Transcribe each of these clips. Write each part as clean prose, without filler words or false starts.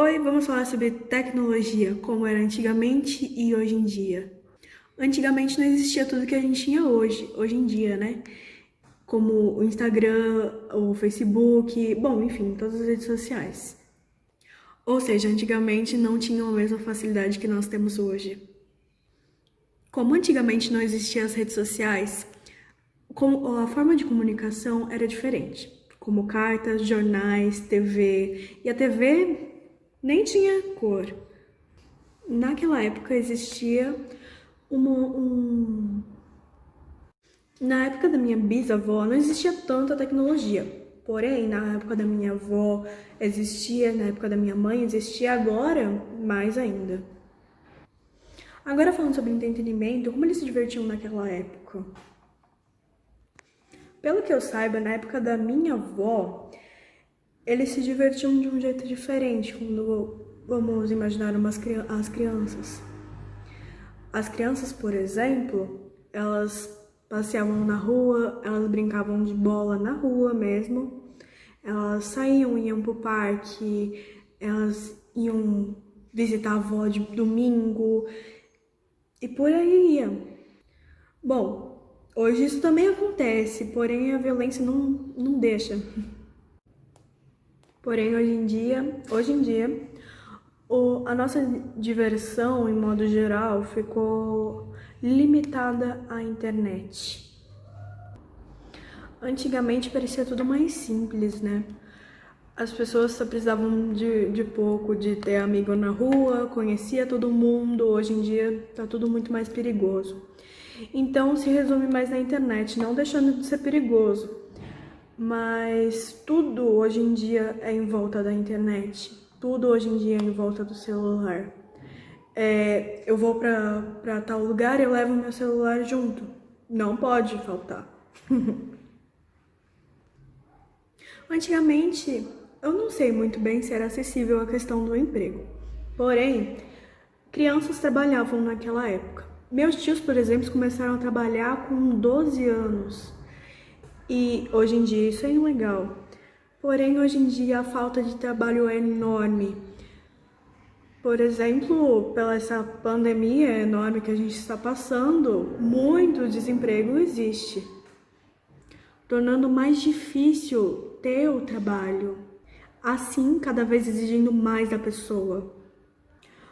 Oi, vamos falar sobre tecnologia, como era antigamente e hoje em dia. Antigamente não existia tudo que a gente tinha hoje em dia, né? Como o Instagram, o Facebook, bom, enfim, todas as redes sociais. Ou seja, antigamente não tinham a mesma facilidade que nós temos hoje. Como antigamente não existiam as redes sociais, a forma de comunicação era diferente, como cartas, jornais, TV, e a TV nem tinha cor. Naquela época existia uma. Na época da minha bisavó não existia tanta tecnologia. Porém, na época da minha avó existia, na época da minha mãe existia, agora mais ainda. Agora falando sobre entretenimento, como eles se divertiam naquela época? Pelo que eu saiba, na época da minha avó, eles se divertiam de um jeito diferente, quando vamos imaginar as crianças. As crianças, por exemplo, elas passeavam na rua, elas brincavam de bola na rua mesmo, elas saíam, iam pro parque, elas iam visitar a avó de domingo e por aí ia. Bom, hoje isso também acontece, porém a violência não deixa. Porém, hoje em dia, a nossa diversão, em modo geral, ficou limitada à internet. Antigamente parecia tudo mais simples, né? As pessoas só precisavam de pouco, de ter amigo na rua, conhecia todo mundo. Hoje em dia tá tudo muito mais perigoso. Então se resume mais na internet, não deixando de ser perigoso. Mas tudo hoje em dia é em volta da internet. Tudo hoje em dia é em volta do celular. Eu vou pra tal lugar e eu levo meu celular junto. Não pode faltar. Antigamente, eu não sei muito bem se era acessível a questão do emprego. Porém, crianças trabalhavam naquela época. Meus tios, por exemplo, começaram a trabalhar com 12 anos. E hoje em dia isso é ilegal. Porém, hoje em dia a falta de trabalho é enorme. Por exemplo, pela essa pandemia enorme que a gente está passando, muito desemprego existe, tornando mais difícil ter o trabalho, assim cada vez exigindo mais da pessoa.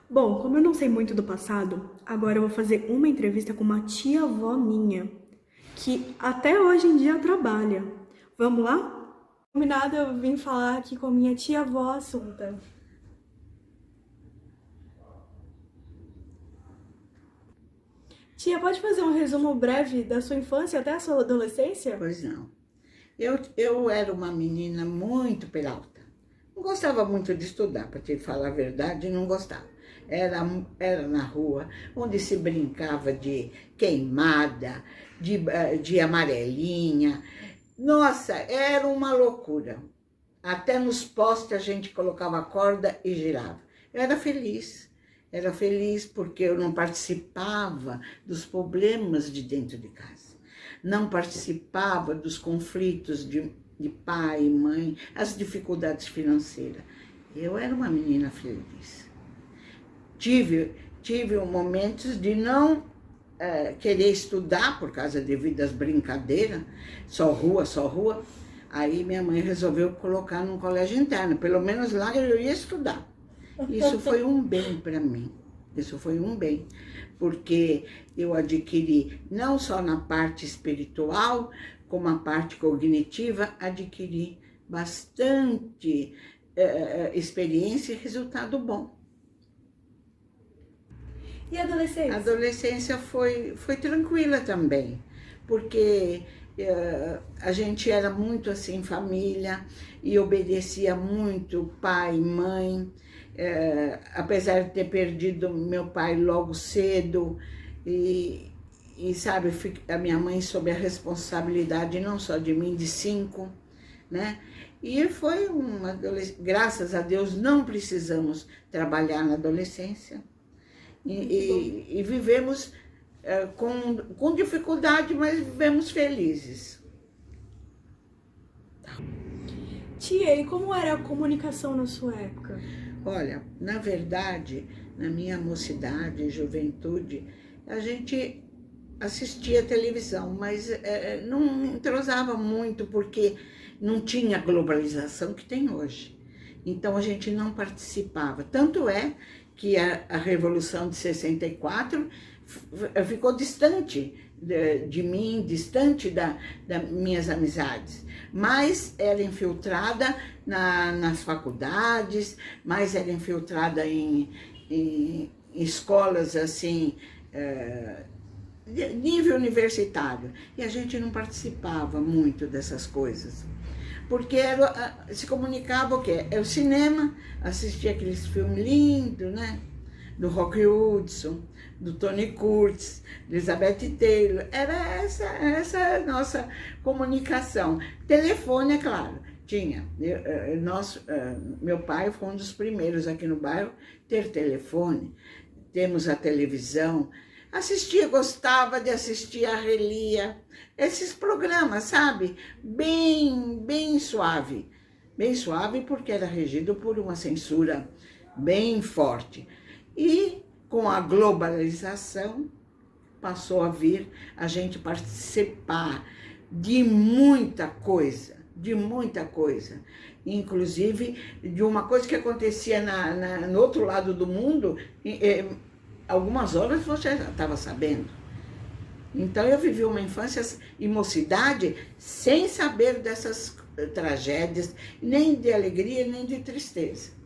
Bom, como eu não sei muito do passado, agora eu vou fazer uma entrevista com uma tia-avó minha, que até hoje em dia trabalha. Vamos lá? Combinado, eu vim falar aqui com a minha tia-avó Assunta. Tia, pode fazer um resumo breve da sua infância até a sua adolescência? Pois não. Eu era uma menina muito peralta. Não gostava muito de estudar, para te falar a verdade, não gostava. Era na rua, onde se brincava de queimada, de amarelinha. Nossa, era uma loucura. Até nos postes a gente colocava corda e girava. Eu era feliz. Era feliz porque eu não participava dos problemas de dentro de casa. Não participava dos conflitos de pai e mãe, as dificuldades financeiras. Eu era uma menina feliz. Tive momentos de não querer estudar por causa devido às brincadeiras, só rua, só rua. Aí minha mãe resolveu colocar num colégio interno, pelo menos lá eu ia estudar. Isso foi um bem para mim, isso foi um bem, porque eu adquiri, não só na parte espiritual, como a parte cognitiva, adquiri bastante experiência e resultado bom. E a adolescência? A adolescência foi tranquila também, porque a gente era muito assim, família, e obedecia muito pai, mãe, apesar de ter perdido meu pai logo cedo, e sabe, a minha mãe sob a responsabilidade não só de mim, de 5, né? E foi uma adolescência, graças a Deus não precisamos trabalhar na adolescência, e vivemos com dificuldade, mas vivemos felizes. Tia, e como era a comunicação na sua época? Olha, na verdade, na minha mocidade e juventude, a gente assistia televisão, mas não entrosava muito porque não tinha a globalização que tem hoje. Então a gente não participava. Tanto é que a Revolução de 64 ficou distante de mim, distante das minhas amizades. Mas era infiltrada nas faculdades, mas era infiltrada em escolas assim, de nível universitário. E a gente não participava muito dessas coisas. Porque se comunicava o quê? É o cinema, assistia aqueles filmes lindos, né? Do Rock Hudson, do Tony Curtis, de Elizabeth Taylor. Era essa a nossa comunicação. Telefone, é claro, tinha. Meu pai foi um dos primeiros aqui no bairro ter telefone. Temos a televisão. Assistia, gostava de assistir a Relia. Esses programas, sabe? Bem suave. Bem suave porque era regido por uma censura bem forte. E com a globalização, passou a vir a gente participar de muita coisa, inclusive de uma coisa que acontecia no outro lado do mundo, algumas horas você já estava sabendo. Então eu vivi uma infância e mocidade sem saber dessas tragédias, nem de alegria, nem de tristeza.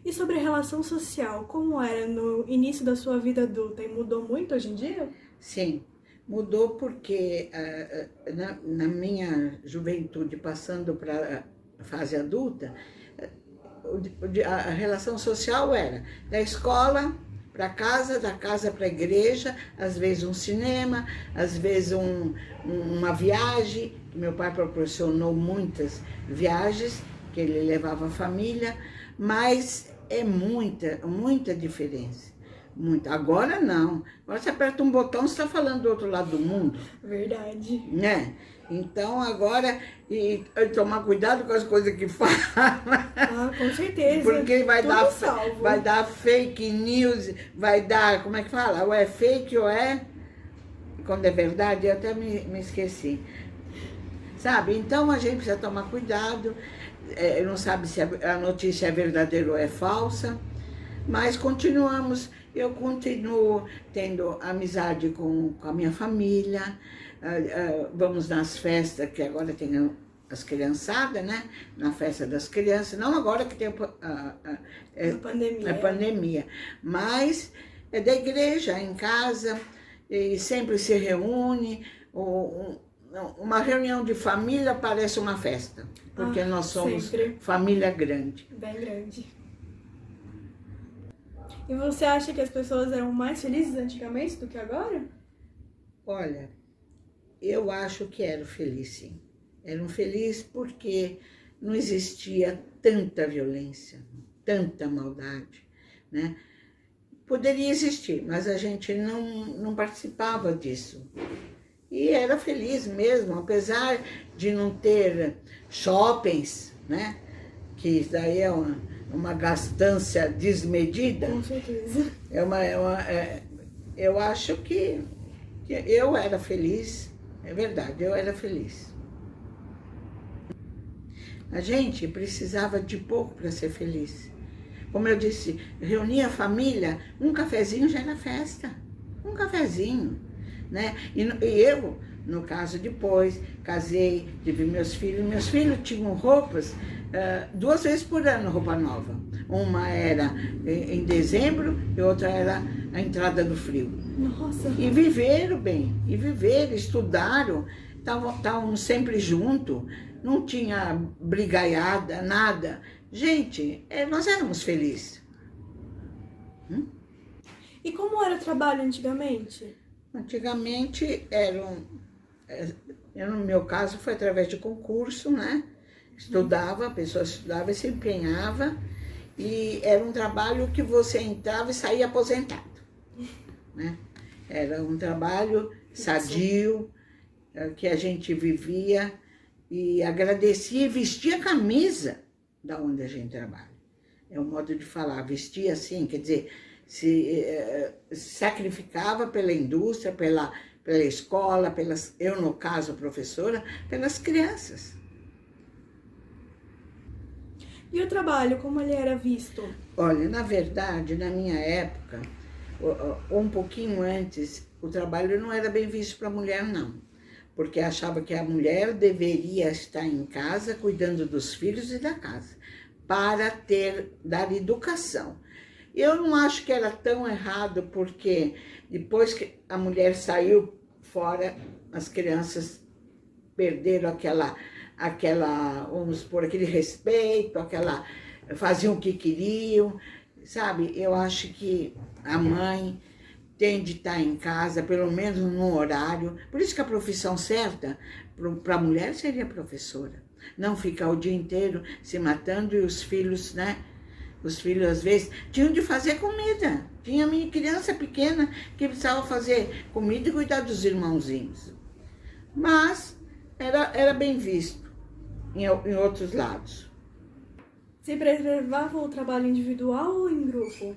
E sobre a relação social, como era no início da sua vida adulta e mudou muito hoje em dia? Sim, mudou porque na minha juventude, passando para a fase adulta, a relação social era da escola para casa, da casa para a igreja, às vezes um cinema, às vezes uma viagem. Meu pai proporcionou muitas viagens, que ele levava a família, mas é muita diferença. Muita. Agora não. Agora você aperta um botão, você está falando do outro lado do mundo. Verdade. Né? Então agora, e tomar cuidado com as coisas que fala. Ah, com certeza. Porque vai Tudo dar fake news, vai dar, como é que fala? Ou é fake ou é... Quando é verdade, eu até me esqueci. Sabe? Então a gente precisa tomar cuidado. Não sabe se a notícia é verdadeira ou é falsa, mas eu continuo tendo amizade com a minha família, vamos nas festas, que agora tem as criançadas, né? Na festa das crianças, não agora que tem a pandemia, mas é da igreja, em casa, e sempre se reúne. Uma reunião de família parece uma festa, porque nós somos sempre família grande. Bem grande. E você acha que as pessoas eram mais felizes antigamente do que agora? Olha, eu acho que eram felizes, sim. Eram felizes porque não existia tanta violência, tanta maldade, né? Poderia existir, mas a gente não participava disso. E era feliz mesmo, apesar de não ter shoppings, né? Que daí é uma gastança desmedida. Com certeza. Eu acho que eu era feliz, é verdade, eu era feliz. A gente precisava de pouco para ser feliz. Como eu disse, reunia a família, um cafezinho já era festa, um cafezinho. Né? E eu, no caso, depois, casei, tive meus filhos tinham roupas 2 vezes por ano, roupa nova. Uma era em dezembro e outra era a entrada do frio. Nossa! E viveram bem, estudaram, estavam sempre juntos, não tinha brigaiada, nada. Gente, nós éramos felizes. E como era o trabalho antigamente? Antigamente, no meu caso, foi através de concurso, né? A pessoa estudava e se empenhava, e era um trabalho que você entrava e saía aposentado, né? Era um trabalho sadio, que a gente vivia e agradecia e vestia camisa, da onde a gente trabalha. É um modo de falar, vestir assim, quer dizer, se sacrificava pela indústria, pela escola, eu no caso professora, pelas crianças. E o trabalho, como ele era visto? Olha, na verdade, na minha época, um pouquinho antes, o trabalho não era bem visto para a mulher, não. Porque achava que a mulher deveria estar em casa cuidando dos filhos e da casa, para dar educação. Eu não acho que era tão errado, porque depois que a mulher saiu fora, as crianças perderam vamos supor, aquele respeito, faziam o que queriam, sabe? Eu acho que a mãe tem de estar em casa, pelo menos no horário. Por isso que a profissão certa para a mulher seria professora. Não ficar o dia inteiro se matando e os filhos, né? Os filhos, às vezes, tinham de fazer comida. Tinha minha criança pequena que precisava fazer comida e cuidar dos irmãozinhos. Mas era bem visto em outros lados. Se preservava o trabalho individual ou em grupo?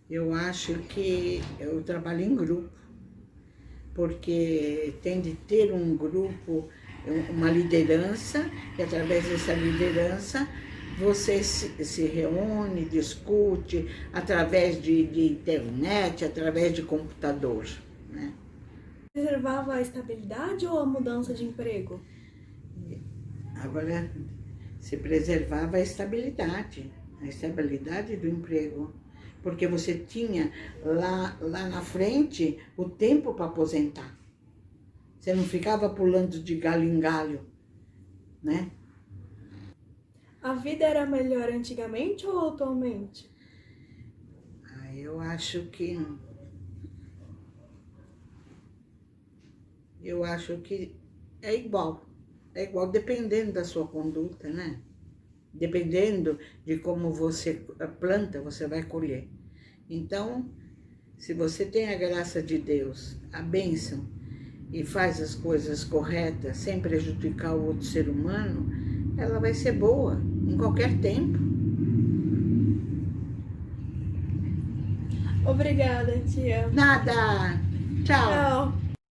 Eu acho que eu trabalho em grupo, porque tem de ter um grupo, uma liderança, e através dessa liderança você se reúne, discute, através de internet, através de computador, né? Preservava a estabilidade ou a mudança de emprego? Agora, se preservava a estabilidade do emprego, porque você tinha lá na frente o tempo para aposentar. Você não ficava pulando de galho em galho, né? A vida era melhor antigamente ou atualmente? Eu acho que é igual. É igual, dependendo da sua conduta, né? Dependendo de como você planta, você vai colher. Então, se você tem a graça de Deus, a bênção, e faz as coisas corretas, sem prejudicar o outro ser humano, ela vai ser boa, em qualquer tempo. Obrigada, tia. Nada! Tchau! Tchau.